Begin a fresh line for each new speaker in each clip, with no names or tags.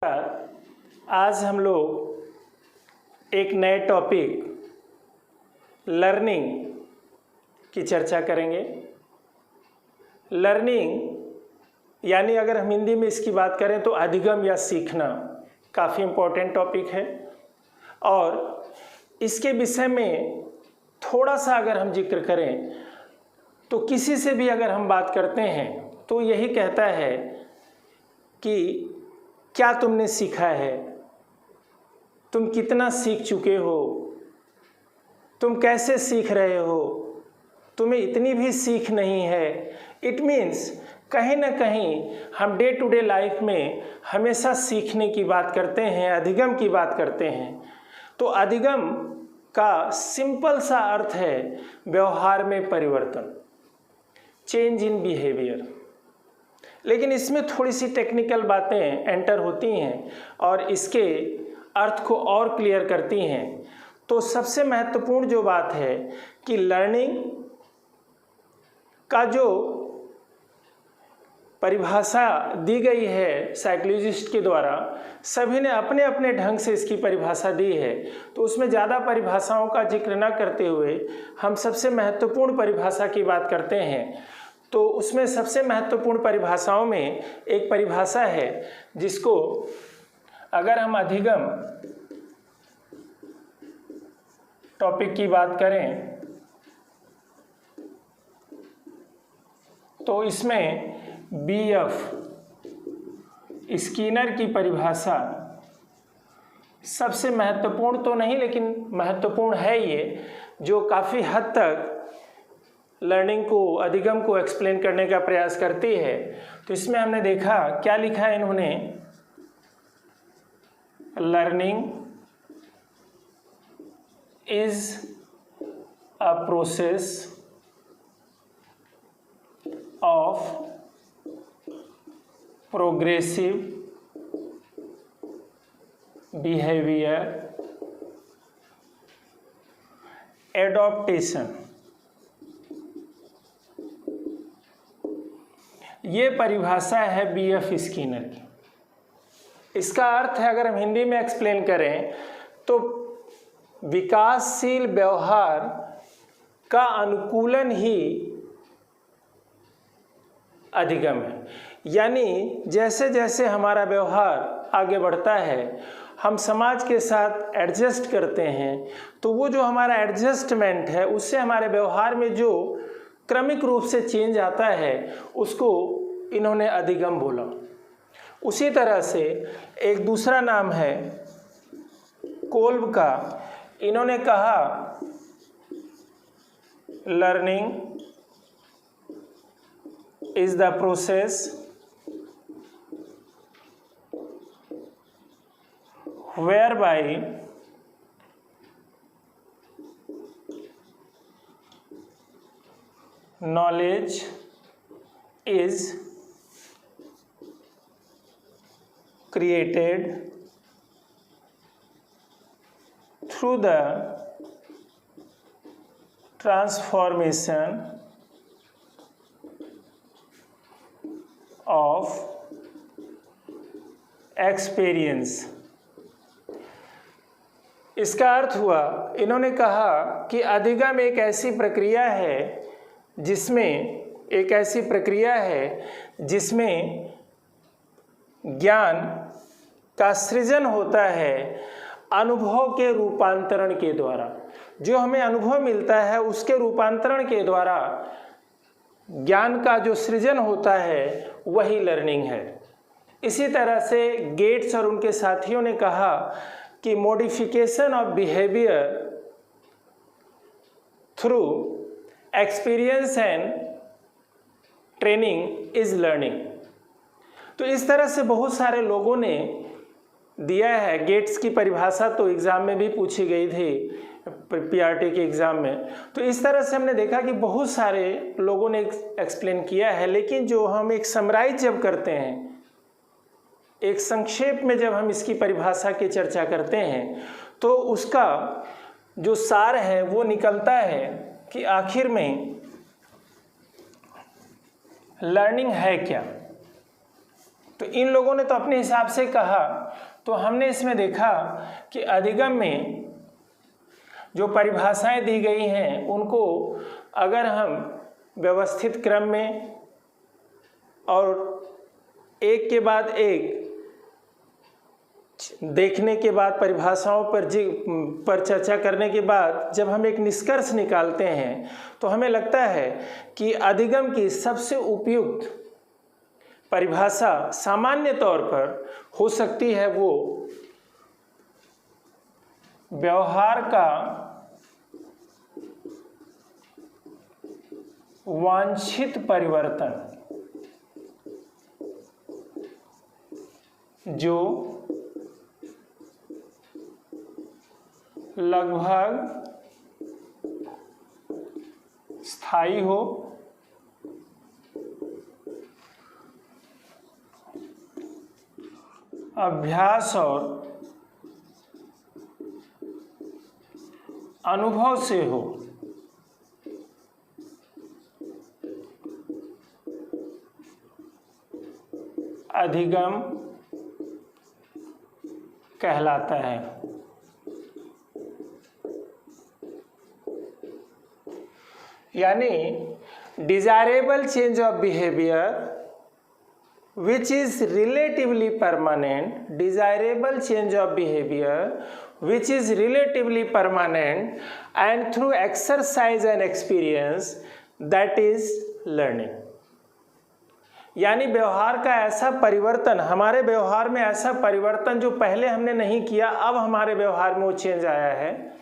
आज हम लोग एक नए टॉपिक लर्निंग की चर्चा करेंगे। लर्निंग यानी अगर हम हिंदी में इसकी बात करें तो अधिगम या सीखना काफ़ी इम्पोर्टेंट टॉपिक है और इसके विषय में थोड़ा सा अगर हम जिक्र करें तो किसी से भी अगर हम बात करते हैं तो यही कहता है कि क्या तुमने सीखा है, तुम कितना सीख चुके हो, तुम कैसे सीख रहे हो, तुम्हें इतनी भी सीख नहीं है। इट मीन्स कहीं ना कहीं हम डे टू डे लाइफ में हमेशा सीखने की बात करते हैं, अधिगम की बात करते हैं। तो अधिगम का सिंपल सा अर्थ है व्यवहार में परिवर्तन, चेंज इन बिहेवियर। लेकिन इसमें थोड़ी सी टेक्निकल बातें एंटर होती हैं और इसके अर्थ को और क्लियर करती हैं। तो सबसे महत्वपूर्ण जो बात है कि लर्निंग का जो परिभाषा दी गई है साइकोलॉजिस्ट के द्वारा, सभी ने अपने अपने ढंग से इसकी परिभाषा दी है। तो उसमें ज़्यादा परिभाषाओं का जिक्र न करते हुए हम सबसे महत्वपूर्ण परिभाषा की बात करते हैं। तो उसमें सबसे महत्वपूर्ण परिभाषाओं में एक परिभाषा है जिसको अगर हम अधिगम टॉपिक की बात करें तो इसमें बीएफ स्किनर की परिभाषा सबसे महत्वपूर्ण तो नहीं लेकिन महत्वपूर्ण है ये, जो काफ़ी हद तक लर्निंग को, अधिगम को एक्सप्लेन करने का प्रयास करती है। तो इसमें हमने देखा क्या लिखा है इन्होंने, learning is a process of progressive behaviour adaptation. ये परिभाषा है बीएफ स्किनर की। इसका अर्थ है अगर हम हिंदी में एक्सप्लेन करें तो विकासशील व्यवहार का अनुकूलन ही अधिगम है। यानी जैसे जैसे हमारा व्यवहार आगे बढ़ता है, हम समाज के साथ एडजस्ट करते हैं, तो वो जो हमारा एडजस्टमेंट है उससे हमारे व्यवहार में जो क्रमिक रूप से चेंज आता है उसको इन्होंने अधिगम बोला। उसी तरह से एक दूसरा नाम है कोल्ब का। इन्होंने कहा learning is the process whereby knowledge is created through the transformation of experience। इसका अर्थ हुआ, इन्होंने कहा कि अधिगम एक ऐसी प्रक्रिया है जिसमें ज्ञान का सृजन होता है अनुभव के रूपांतरण के द्वारा। जो हमें अनुभव मिलता है उसके रूपांतरण के द्वारा ज्ञान का जो सृजन होता है वही लर्निंग है। इसी तरह से गेट्स और उनके साथियों ने कहा कि modification of behaviour through experience and training is learning. तो इस तरह से बहुत सारे लोगों ने दिया है। गेट्स की परिभाषा तो एग्ज़ाम में भी पूछी गई थी, पीआरटी के एग्ज़ाम में। तो इस तरह से हमने देखा कि बहुत सारे लोगों ने एक्सप्लेन किया है। लेकिन जो हम एक समराइज जब करते हैं, एक संक्षेप में जब हम इसकी परिभाषा की चर्चा करते हैं तो उसका जो सार है वो निकलता है कि आखिर में लर्निंग है क्या। तो इन लोगों ने तो अपने हिसाब से कहा, तो हमने इसमें देखा कि अधिगम में जो परिभाषाएं दी गई हैं उनको अगर हम व्यवस्थित क्रम में और एक के बाद एक देखने के बाद, परिभाषाओं पर चर्चा करने के बाद जब हम एक निष्कर्ष निकालते हैं तो हमें लगता है कि अधिगम की सबसे उपयुक्त परिभाषा सामान्य तौर पर हो सकती है वो व्यवहार का वांछित परिवर्तन जो लगभग स्थायी हो, अभ्यास और अनुभव से हो, अधिगम कहलाता है। यानी desirable change of behaviour which is relatively permanent, desirable change of behavior which is relatively permanent and through exercise and experience, that is learning। यानी व्यवहार का ऐसा परिवर्तन, हमारे व्यवहार में ऐसा परिवर्तन जो पहले हमने नहीं किया, अब हमारे व्यवहार में वो चेंज आया है,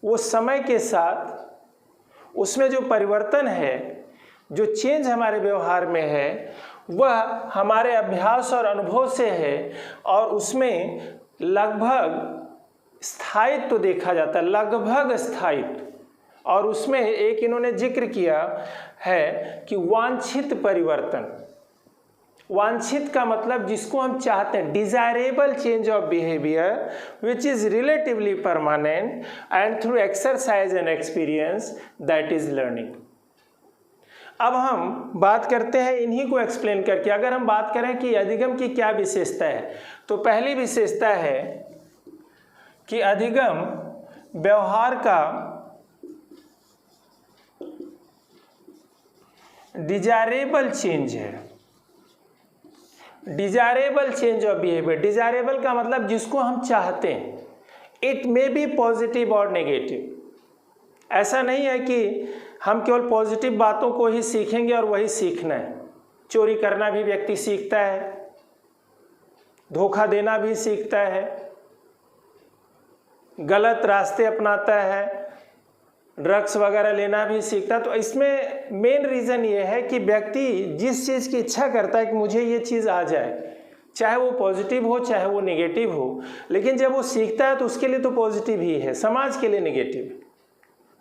वो समय के साथ उसमें जो परिवर्तन है, जो चेंज हमारे व्यवहार में है, वह हमारे अभ्यास और अनुभव से है और उसमें लगभग स्थायित्व देखा जाता है, लगभग स्थायित्व। और उसमें एक इन्होंने जिक्र किया है कि वांछित परिवर्तन। वांछित का मतलब जिसको हम चाहते हैं, desirable change of behaviour which is relatively permanent and through exercise and experience, that is learning. अब हम बात करते हैं इन्हीं को एक्सप्लेन करके। अगर हम बात करें कि अधिगम की क्या विशेषता है, तो पहली विशेषता है कि अधिगम व्यवहार का डिजायरेबल चेंज है। Desirable change of behaviour, desirable का मतलब जिसको हम चाहते हैं। इट मे बी पॉजिटिव और नेगेटिव। ऐसा नहीं है कि हम केवल पॉजिटिव बातों को ही सीखेंगे और वही सीखना है। चोरी करना भी व्यक्ति सीखता है, धोखा देना भी सीखता है, गलत रास्ते अपनाता है, ड्रग्स वगैरह लेना भी सीखता है। तो इसमें मेन रीज़न ये है कि व्यक्ति जिस चीज़ की इच्छा करता है कि मुझे ये चीज़ आ जाए, चाहे वो पॉजिटिव हो चाहे वो नेगेटिव हो, लेकिन जब वो सीखता है तो उसके लिए तो पॉजिटिव ही है, समाज के लिए नेगेटिव।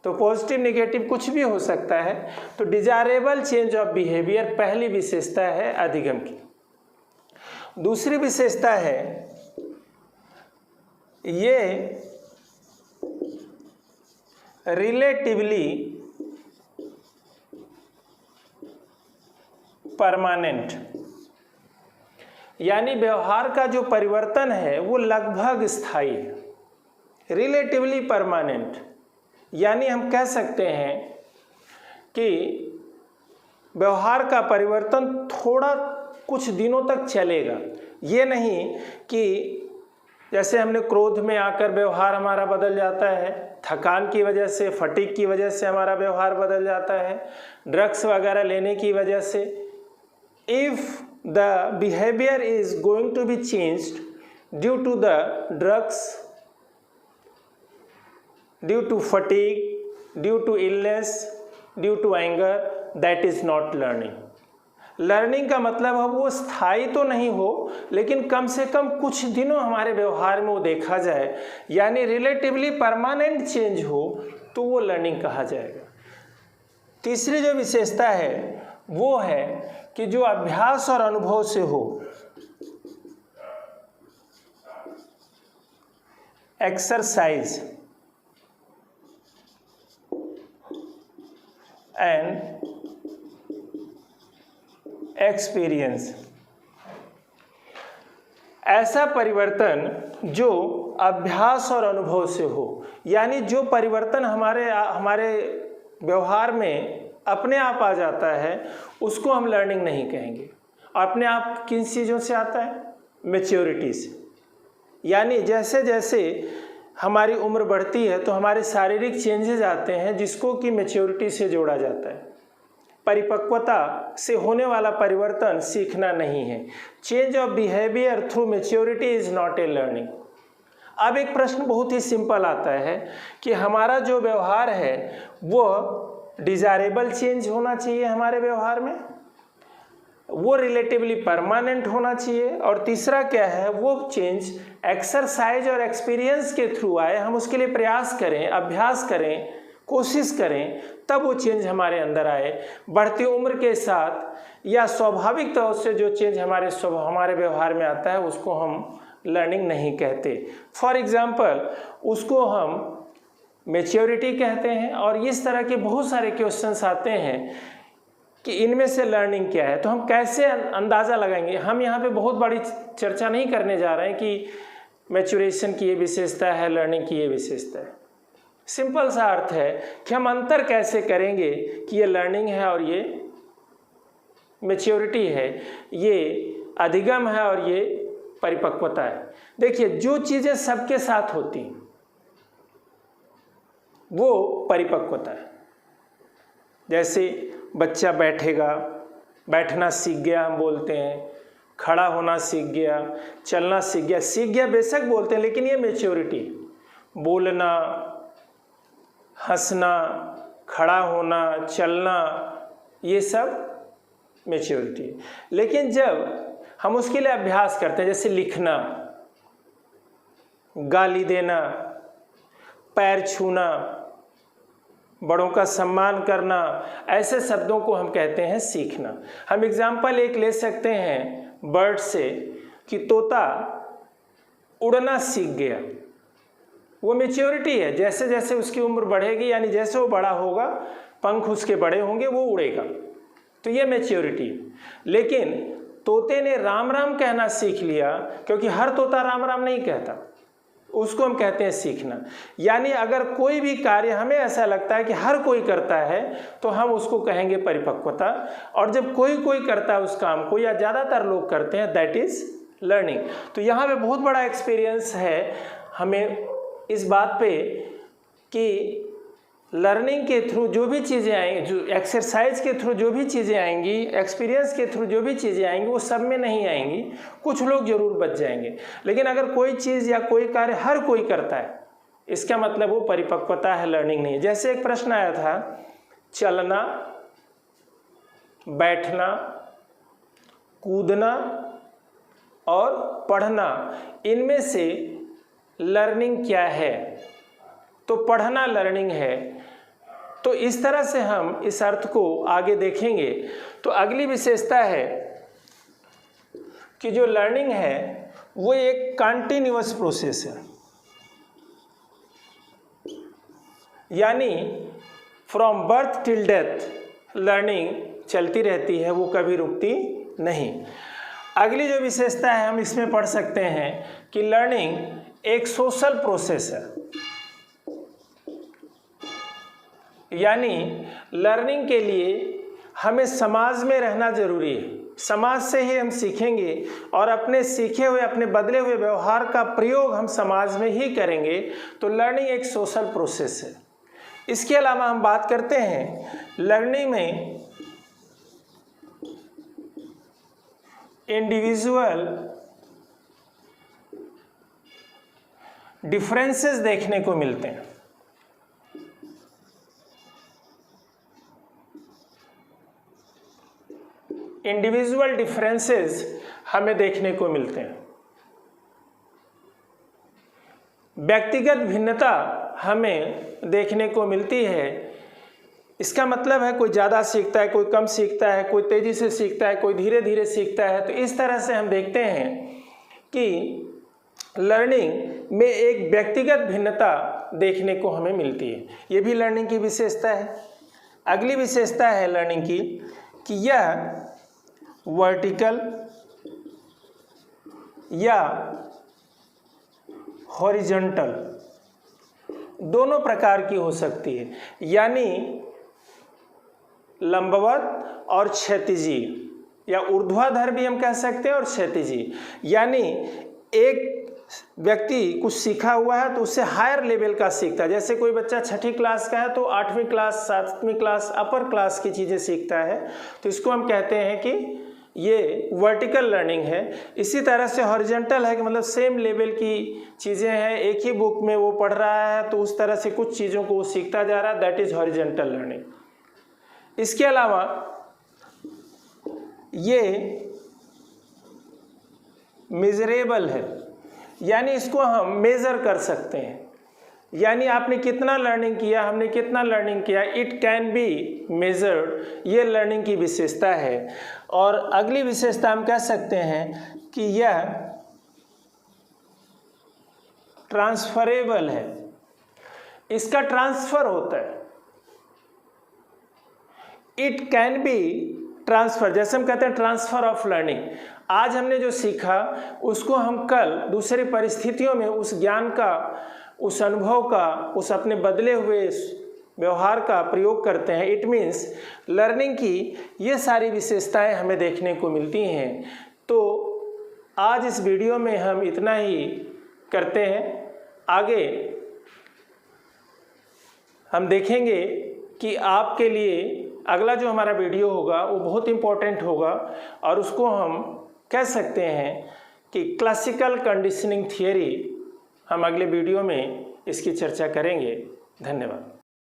तो पॉजिटिव नेगेटिव कुछ भी हो सकता है। तो डिजायरेबल चेंज ऑफ बिहेवियर पहली विशेषता है अधिगम की। दूसरी विशेषता है ये रिलेटिवली परमानेंट, यानी व्यवहार का जो परिवर्तन है वो लगभग स्थायी है। रिलेटिवली परमानेंट यानी हम कह सकते हैं कि व्यवहार का परिवर्तन थोड़ा कुछ दिनों तक चलेगा। ये नहीं कि जैसे हमने क्रोध में आकर व्यवहार हमारा बदल जाता है, थकान की वजह से, फटीग की वजह से हमारा व्यवहार बदल जाता है, ड्रग्स वगैरह लेने की वजह से। If the behaviour is going to be changed due to the drugs, due to fatigue, due to illness, due to anger, that is not learning। Learning का मतलब है वो स्थायी तो नहीं हो, लेकिन कम से कम कुछ दिनों हमारे व्यवहार में वो देखा जाए, यानी रिलेटिवली परमानेंट चेंज हो, तो वो लर्निंग कहा जाएगा। तीसरी जो विशेषता है वो है कि जो अभ्यास और अनुभव से हो, एक्सरसाइज एंड एक्सपीरियंस। ऐसा परिवर्तन जो अभ्यास और अनुभव से हो, यानी जो परिवर्तन हमारे व्यवहार में अपने आप आ जाता है उसको हम लर्निंग नहीं कहेंगे। अपने आप किन चीज़ों से आता है? मैच्योरिटी से। यानी जैसे जैसे हमारी उम्र बढ़ती है तो हमारे शारीरिक चेंजेस आते हैं जिसको कि मैच्योरिटी से जोड़ा जाता है। परिपक्वता से होने वाला परिवर्तन सीखना नहीं है। Change of behaviour through maturity is not a learning. अब एक प्रश्न बहुत ही सिंपल आता है कि हमारा जो व्यवहार है वो डिजायरेबल चेंज होना चाहिए हमारे व्यवहार में, वो रिलेटिवली परमानेंट होना चाहिए, और तीसरा क्या है, वो चेंज एक्सरसाइज और एक्सपीरियंस के थ्रू आए, हम उसके लिए प्रयास करें, अभ्यास करें, कोशिश करें, तब वो चेंज हमारे अंदर आए। बढ़ती उम्र के साथ या स्वाभाविक तौर से जो चेंज हमारे व्यवहार में आता है उसको हम लर्निंग नहीं कहते। फॉर एग्जाम्पल उसको हम मैच्योरिटी कहते हैं। और इस तरह के बहुत सारे क्वेश्चंस आते हैं कि इनमें से लर्निंग क्या है, तो हम कैसे अंदाज़ा लगाएंगे। हम यहाँ पे बहुत बड़ी चर्चा नहीं करने जा रहे हैं कि मैच्योरेशन की ये विशेषता है, लर्निंग की ये विशेषता है। सिंपल सा अर्थ है कि हम अंतर कैसे करेंगे कि ये लर्निंग है और ये मैच्योरिटी है, ये अधिगम है और ये परिपक्वता है। देखिए, जो चीज़ें सबके साथ होती हैं वो परिपक्वता है। जैसे बच्चा बैठेगा, बैठना सीख गया हम बोलते हैं, खड़ा होना सीख गया, चलना सीख गया बेशक बोलते हैं, लेकिन ये मैच्योरिटी। बोलना, हंसना, खड़ा होना, चलना, ये सब मैच्योरिटी है। लेकिन जब हम उसके लिए अभ्यास करते हैं, जैसे लिखना, गाली देना, पैर छूना, बड़ों का सम्मान करना, ऐसे शब्दों को हम कहते हैं सीखना। हम एग्जाम्पल एक ले सकते हैं बर्ड से कि तोता उड़ना सीख गया, वो मैच्योरिटी है। जैसे जैसे उसकी उम्र बढ़ेगी, यानी जैसे वो बड़ा होगा, पंख उसके बड़े होंगे, वो उड़ेगा, तो ये मैच्योरिटी है। लेकिन तोते ने राम राम कहना सीख लिया, क्योंकि हर तोता राम राम नहीं कहता, उसको हम कहते हैं सीखना। यानी अगर कोई भी कार्य हमें ऐसा लगता है कि हर कोई करता है तो हम उसको कहेंगे परिपक्वता, और जब कोई करता है उस काम को या ज़्यादातर लोग करते हैं, दैट इज़ लर्निंग। तो यहाँ पे बहुत बड़ा एक्सपीरियंस है हमें इस बात पे कि लर्निंग के थ्रू जो भी चीज़ें आएंगी, जो एक्सरसाइज के थ्रू जो भी चीज़ें आएंगी, एक्सपीरियंस के थ्रू जो भी चीज़ें आएंगी, वो सब में नहीं आएंगी, कुछ लोग जरूर बच जाएंगे। लेकिन अगर कोई चीज़ या कोई कार्य हर कोई करता है, इसका मतलब वो परिपक्वता है, लर्निंग नहीं है। जैसे एक प्रश्न आया था, चलना, बैठना, कूदना और पढ़ना, इनमें से लर्निंग क्या है? तो पढ़ना लर्निंग है। तो इस तरह से हम इस अर्थ को आगे देखेंगे। तो अगली विशेषता है कि जो लर्निंग है वो एक कंटिन्यूअस प्रोसेस है, यानी from birth till death learning चलती रहती है, वो कभी रुकती नहीं। अगली जो विशेषता है हम इसमें पढ़ सकते हैं कि लर्निंग एक सोशल प्रोसेस है, यानी लर्निंग के लिए हमें समाज में रहना जरूरी है। समाज से ही हम सीखेंगे और अपने सीखे हुए, अपने बदले हुए व्यवहार का प्रयोग हम समाज में ही करेंगे। तो लर्निंग एक सोशल प्रोसेस है। इसके अलावा हम बात करते हैं लर्निंग में इंडिविजुअल डिफरेंसेस देखने को मिलते हैं। इंडिविजुअल डिफरेंसेस हमें देखने को मिलते हैं। व्यक्तिगत भिन्नता हमें देखने को मिलती है। इसका मतलब है कोई ज़्यादा सीखता है, कोई कम सीखता है, कोई तेज़ी से सीखता है, कोई धीरे धीरे सीखता है। तो इस तरह से हम देखते हैं कि लर्निंग में एक व्यक्तिगत भिन्नता देखने को हमें मिलती है। ये भी लर्निंग की विशेषता है। अगली विशेषता है लर्निंग की कि यह वर्टिकल या हॉरिजॉन्टल, दोनों प्रकार की हो सकती है, यानी लंबवत और क्षैतिजी, या ऊर्ध्वाधर भी हम कह सकते हैं और क्षैतिजी। यानी एक व्यक्ति कुछ सीखा हुआ है तो उससे हायर लेवल का सीखता है। जैसे कोई बच्चा 6ठी क्लास का है तो 8वीं क्लास, 7वीं क्लास, अपर क्लास की चीज़ें सीखता है, तो इसको हम कहते हैं कि ये वर्टिकल लर्निंग है। इसी तरह से हॉरिजॉन्टल है कि मतलब सेम लेवल की चीज़ें हैं, एक ही बुक में वो पढ़ रहा है तो उस तरह से कुछ चीज़ों को वो सीखता जा रहा है, दैट इज़ हॉरिजॉन्टल लर्निंग। इसके अलावा ये मेजरेबल है, यानी इसको हम मेज़र कर सकते हैं, यानी आपने कितना लर्निंग किया, हमने कितना लर्निंग किया, इट कैन बी मेजर्ड, ये लर्निंग की विशेषता है। और अगली विशेषता हम कह सकते हैं कि यह ट्रांसफरेबल है, इसका ट्रांसफ़र होता है। इट कैन बी ट्रांसफ़र, जैसे हम कहते हैं ट्रांसफ़र ऑफ लर्निंग, आज हमने जो सीखा उसको हम कल दूसरी परिस्थितियों में उस ज्ञान का, उस अनुभव का, उस अपने बदले हुए व्यवहार का प्रयोग करते हैं। इट मीन्स लर्निंग की ये सारी विशेषताएं हमें देखने को मिलती हैं। तो आज इस वीडियो में हम इतना ही करते हैं। आगे हम देखेंगे कि आपके लिए अगला जो हमारा वीडियो होगा वो बहुत इम्पोर्टेंट होगा, और उसको हम कह सकते हैं कि क्लासिकल कंडीशनिंग थियरी। हम अगले वीडियो में इसकी चर्चा करेंगे। धन्यवाद।